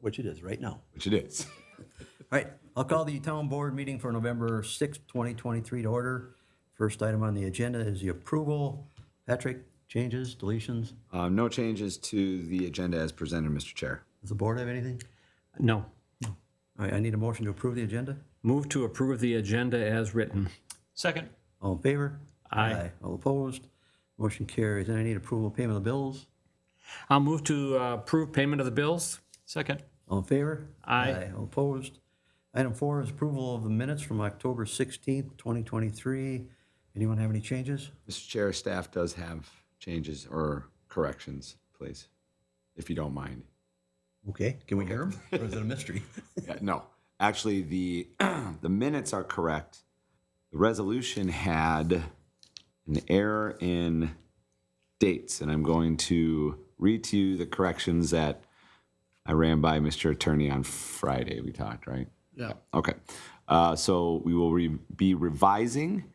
which it is right now. Which it is. All right, I'll call the town board meeting for November 6th, 2023 to order. First item on the agenda is the approval. Patrick, changes, deletions? No changes to the agenda as presented, Mr. Chair. Does the board have anything? No. All right, I need a motion to approve the agenda. Move to approve the agenda as written. Second. All in favor? Aye. All opposed? Motion carries. And I need approval of payment of the bills. I'll move to approve payment of the bills. Second. All in favor? Aye. All opposed? Item 4 is approval of the minutes from October 16th, 2023. Anyone have any changes? Mr. Chair, staff does have changes or corrections, please, if you don't mind. Okay, can we hear them? Or is it a mystery? Yeah, no, actually, the minutes are correct. The resolution had an error in dates, and I'm going to read to you the corrections that I ran by Mr. Attorney on Friday. We talked, right? Yeah. Okay. So we will be revising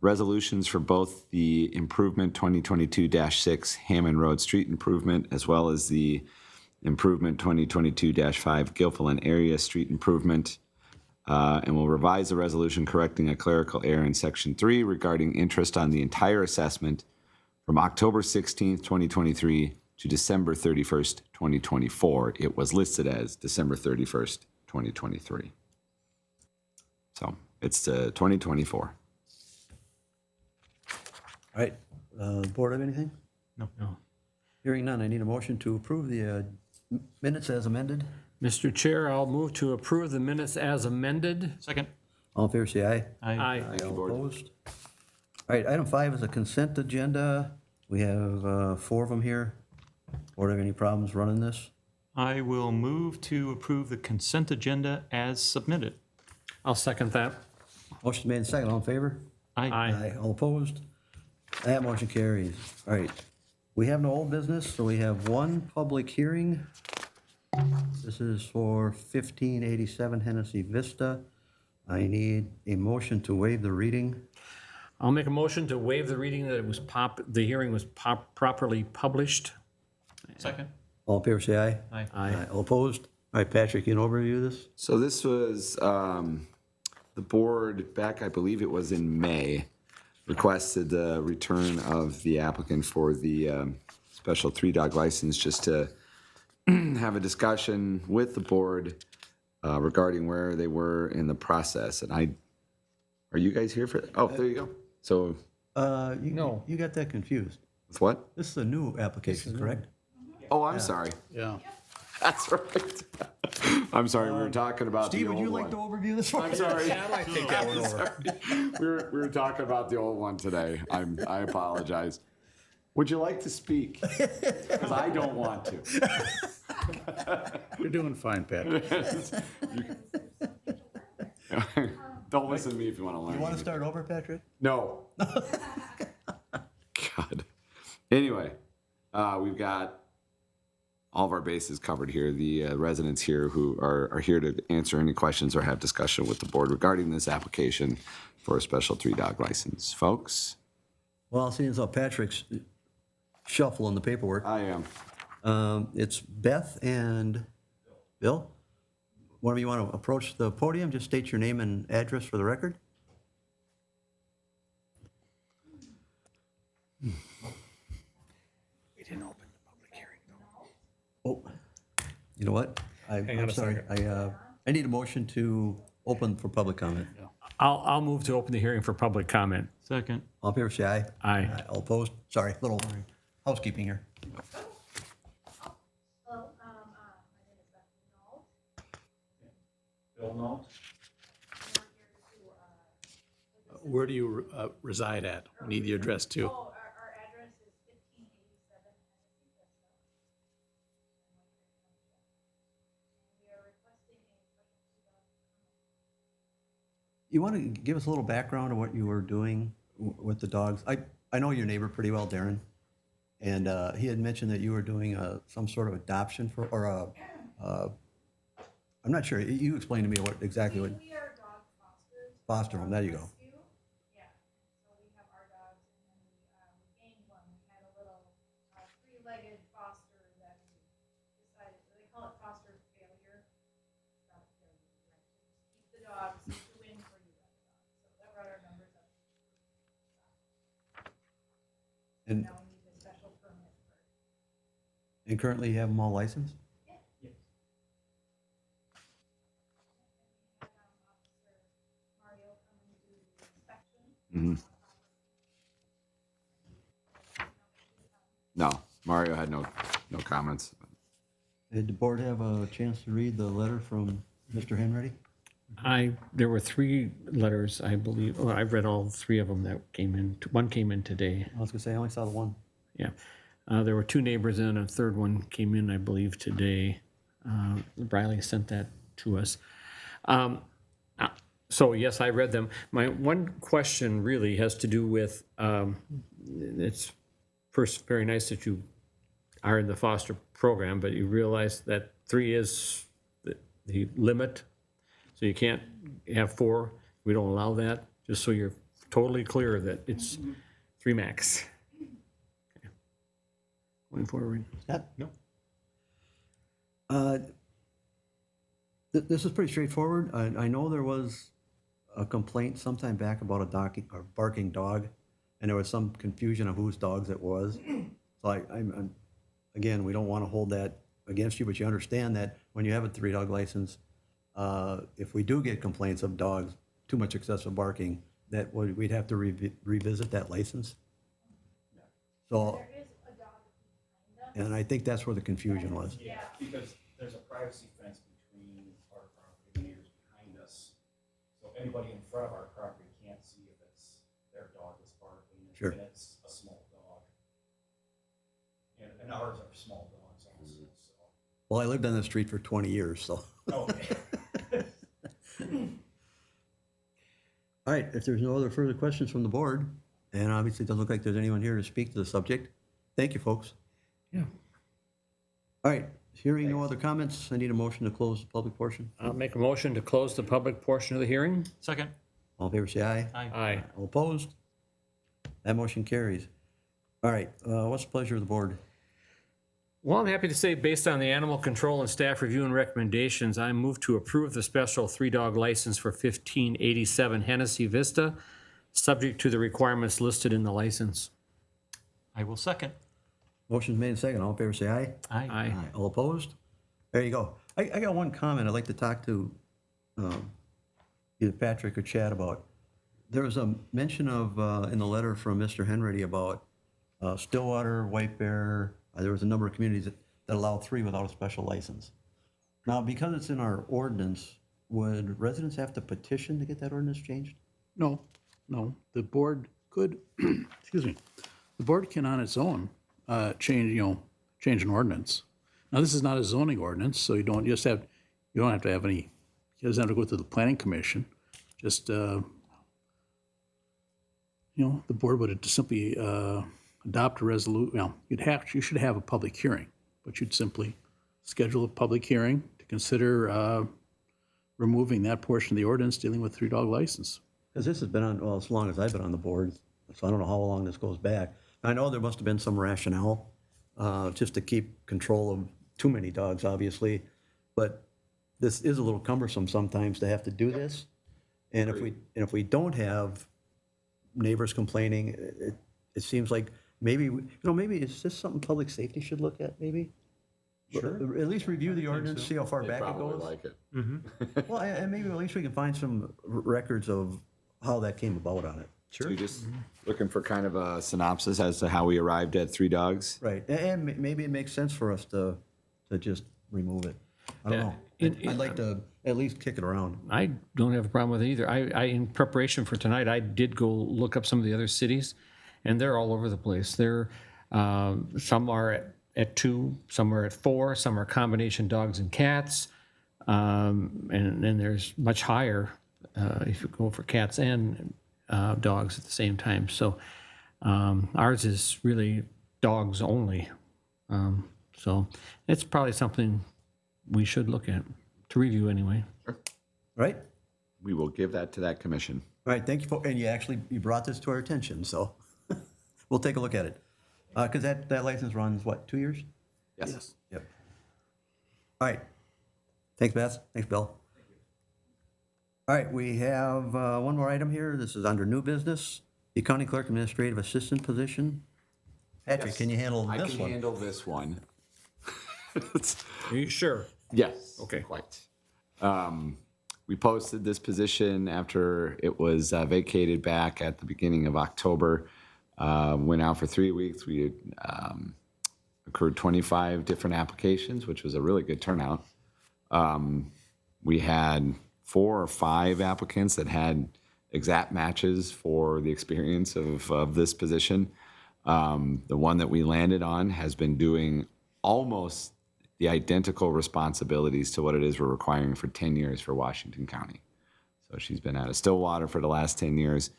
resolutions for both the improvement 2022-6 Hammond Road Street improvement, as well as the improvement 2022-5 Gilfillan area street improvement. And we'll revise the resolution correcting a clerical error in section 3 regarding interest on the entire assessment from October 16th, 2023 to December 31st, 2024. It was listed as December 31st, 2023. So it's 2024. All right, board have anything? No. Hearing none, I need a motion to approve the minutes as amended. Mr. Chair, I'll move to approve the minutes as amended. Second. All in favor, say aye. Aye. All opposed? All right, item 5 is a consent agenda. We have 4 of them here. Board have any problems running this? I will move to approve the consent agenda as submitted. I'll second that. Motion made and second, all in favor? Aye. All opposed? That motion carries. All right, we have no old business, so we have one public hearing. This is for 1587 Hennessy Vista. I need a motion to waive the reading. I'll make a motion to waive the reading that it was the hearing was properly published. Second. All in favor, say aye. Aye. Aye. All opposed? All right, Patrick, you can overview this? So this was the board back, I believe it was in May, requested the return of the applicant for the special 3-dog license just to have a discussion with the board regarding where they were in the process. And are you guys here for that? Oh, there you go. So No. You got that confused. with what? This is a new application, correct? Oh, I'm sorry. Yeah. That's right. I'm sorry. We were talking about Steve, the would old you one. like to overview this one? I'm sorry. I'd like to take that one over. We were talking about the old one today. I apologize. Would you like to speak? Because I don't want to. You're doing fine, Pat. Don't listen to me if you want to learn. You want to start over, Patrick? No. God. Anyway, we've got all of our bases covered here. The residents here who are here to answer any questions or have discussion with the board regarding this application for a special 3-dog license. Folks? Well, seeing as how Patrick's shuffling the paperwork, I am. it's Beth and Bill. One of you want to approach the podium, just state your name and address for the record. We didn't open the public hearing, though. Oh, you know what? I'm sorry. I need a motion to open for public comment. I'll move to open the hearing for public comment. Second. All in favor, say aye. Aye. All opposed? Sorry, little housekeeping here. Hello, my name is Beth Nault. Bill Nault. And I'm here to, Where do you reside at? We need the address too. our address is 1587 Hennessy Vista. And we are requesting a special 2-dog permit. You want to give us a little background on what you were doing with the dogs? I know your neighbor pretty well, Darren, and he had mentioned that you were doing some sort of adoption for, or I'm not sure. You explained to me exactly what We are dog fosters. foster home. There you go. Rescue. Yeah, so we have our dogs, and then we gained one. We had a little 3-legged foster that we decided, they call it foster failure. And, now we need the special permit for. and currently you have them all licensed? Had, Officer Mario come and do the inspection. No, Mario had no comments. Did the board have a chance to read the letter from Mr. Henready? There were 3 letters, I believe. Oh, I've read all 3 of them that came in. One came in today. I was gonna say, I only saw the one. Yeah. There were 2 neighbors and a third one came in, I believe, today. Briley sent that to us. So yes, I read them. My one question really has to do with, it's first very nice that you are in the foster program, but you realize that 3 is the limit. So you can't have 4. We don't allow that, just so you're totally clear that it's 3 max. Okay. Going forward. Scott? No. This is pretty straightforward. I know there was a complaint sometime back about a barking dog, and there was some confusion of whose dogs it was. So I'm again, we don't want to hold that against you, but you understand that when you have a 3-dog license, if we do get complaints of dogs, too much excessive barking, that we'd have to revisit that license. So, There is a dog behind them. and I think that's where the confusion was. Yeah, because there's a privacy fence between our property and neighbors behind us. So anybody in front of our property can't see if it's their dog that's barking. Sure. And it's a small dog. And ours are small dogs also, so. Well, I lived on the street for 20 years, so. Okay. All right, if there's no other further questions from the board, and obviously it doesn't look like there's anyone here to speak to the subject, thank you, folks. Yeah. All right, hearing no other comments, I need a motion to close the public portion. I'll make a motion to close the public portion of the hearing. Second. All in favor, say aye. Aye. All opposed? That motion carries. All right, what's the pleasure of the board? Well, I'm happy to say, based on the animal control and staff review and recommendations, I move to approve the special 3-dog license for 1587 Hennessy Vista, subject to the requirements listed in the license. I will second. Motion's made and second. All in favor, say aye. Aye. All opposed? There you go. I got one comment I'd like to talk to either Patrick or Chad about. There was a mention of, in the letter from Mr. Henready about Stillwater, White Bear. There was a number of communities that allow 3 without a special license. Now, because it's in our ordinance, would residents have to petition to get that ordinance changed? No, the board could, excuse me, the board can on its own change an ordinance. Now, this is not a zoning ordinance, so you don't have to have any, it doesn't have to go through the planning commission. Just, the board would simply adopt a resolution. You should have a public hearing, but you'd simply schedule a public hearing to consider removing that portion of the ordinance dealing with 3-dog license. Because this has been on, well, as long as I've been on the board, so I don't know how long this goes back. I know there must have been some rationale, just to keep control of too many dogs, obviously, but this is a little cumbersome sometimes to have to do this. And if we don't have neighbors complaining, it seems like maybe is this something public safety should look at, maybe? Sure. At least review the ordinance, see how far back it Probably goes. like it. Well, and maybe at least we can find some records of how that came about on it. So you're just looking for kind of a synopsis as to how we arrived at 3 dogs? Right, and maybe it makes sense for us to just remove it. I don't know. I'd like to at least kick it around. I don't have a problem with it either. I in preparation for tonight, I did go look up some of the other cities, and they're all over the place. They're some are at 2, some are at 4, some are combination dogs and cats, and then there's much higher if you go for cats and dogs at the same time. So ours is really dogs only. So it's probably something we should look at, to review anyway. Right? We will give that to that commission. All right, thank you for, and you brought this to our attention, so we'll take a look at it. Because that license runs, what, 2 years? Yes. Yep. All right. Thanks, Beth. Thanks, Bill. All right, we have one more item here. This is under new business, the county clerk administrative assistant position. Patrick, can you handle I this can one? handle this one. Are you sure? Yes. Okay. Quite. We posted this position after it was vacated back at the beginning of October. Went out for 3 weeks. We had accrued 25 different applications, which was a really good turnout. We had 4 or 5 applicants that had exact matches for the experience of this position. The one that we landed on has been doing almost the identical responsibilities to what it is we're requiring for 10 years for Washington County. So she's been out of Stillwater for the last 10 years.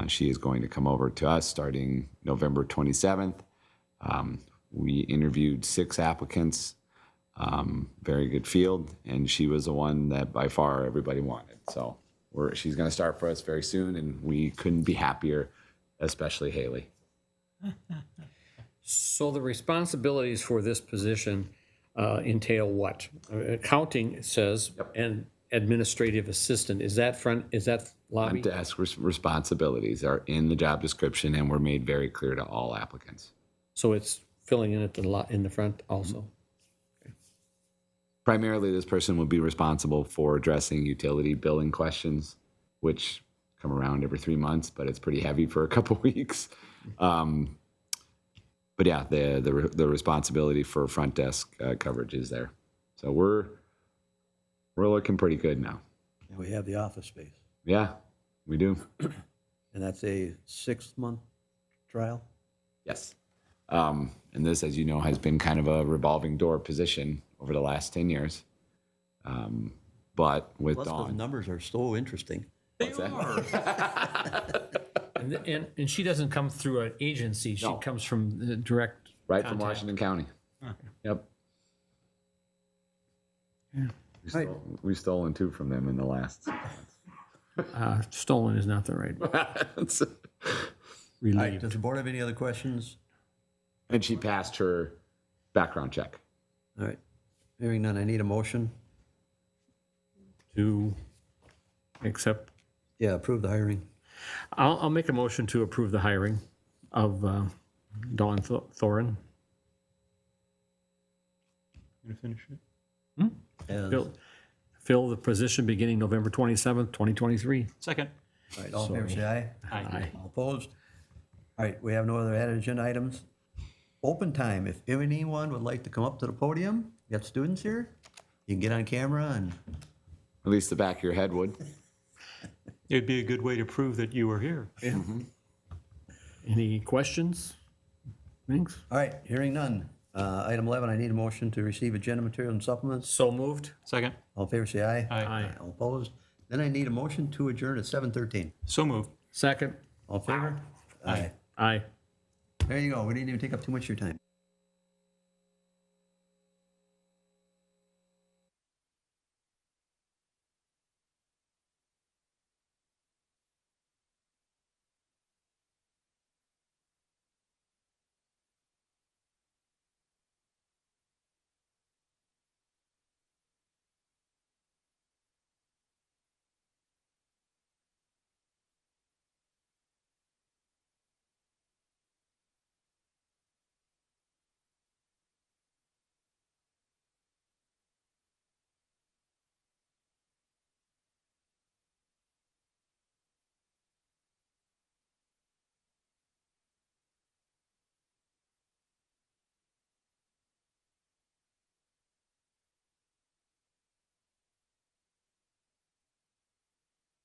She is going to come over to us starting November 27th. We interviewed 6 applicants, very good field, and she was the one that by far everybody wanted. So she's going to start for us very soon, and we couldn't be happier, especially Haley. So the responsibilities for this position entail what? Accounting, it says, and administrative assistant. Is that lobby? Front desk responsibilities are in the job description and were made very clear to all applicants. So it's filling in at the lot in the front also? Primarily, this person would be responsible for addressing utility billing questions, which come around every 3 months, but it's pretty heavy for a couple weeks. But yeah, the responsibility for front desk coverage is there. So we're looking pretty good now. And we have the office space. Yeah, we do. And that's a 6-month trial? Yes. And this, as you know, has been kind of a revolving door position over the last 10 years. But with Plus, those Dawn, numbers are so interesting. what's that? And she doesn't come through an agency. She No. comes from the direct. Right from Washington County. Yep. We've stolen 2 from them in the last 6 months. Stolen is not the right word. All right, Relieved. does the board have any other questions? And she passed her background check. All right, hearing none, I need a motion. To accept. Yeah, approve the hiring. I'll make a motion to approve the hiring of Dawn Thoren. Gonna finish it? As- Fill the position beginning November 27th, 2023. Second. All right, all in favor, say aye. Aye. All opposed? All right, we have no other added agenda items. Open time, if anyone would like to come up to the podium, you got students here, you can get on camera and, At least the back of your head would. It'd be a good way to prove that you were here. Any questions? Thanks. all right, hearing none. Item 11, I need a motion to receive agenda material and supplements. So moved. Second. All in favor, say aye. Aye. All opposed? Then I need a motion to adjourn at 7:13. So moved. Second. All in favor? Aye. Aye. There you go, we didn't even take up too much of your time.